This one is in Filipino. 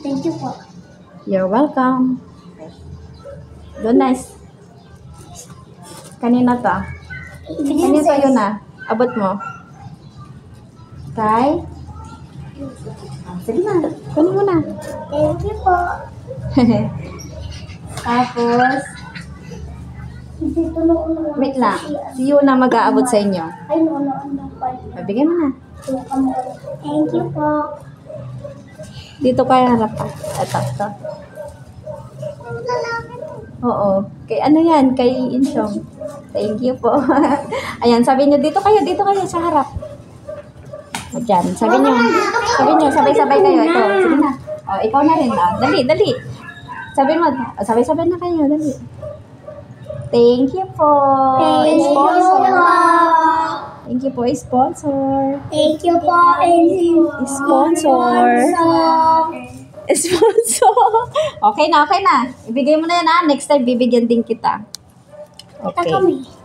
Thank you po. You're welcome. Doon, nice. Kanina to. Kanina to yun ah. Abot mo. Kay? Sige na. Kunin mo na. Thank you po. Tapos, Dito na ulo. wait lang. Si Yuna mag-aabot sa inyo. Ay, no, Bigyan mo na. Thank you po. Dito kayo harap pa. Ito. Oo. Kay ano yan? Kay Insyong. Thank you po. Ayan, sabi niyo, dito kayo sa harap. O dyan, sabi niyo, sabay-sabay kayo. Ito, sige na. O, ikaw na rin. Dali. Sabi mo, sabay-sabay na kayo, dali. Thank you po. Thank you po. Thank you po, sponsor. Thank you po. Sponsor. Okay na. Ibigay mo na yan Next time, bibigyan din kita. Okay. Kami.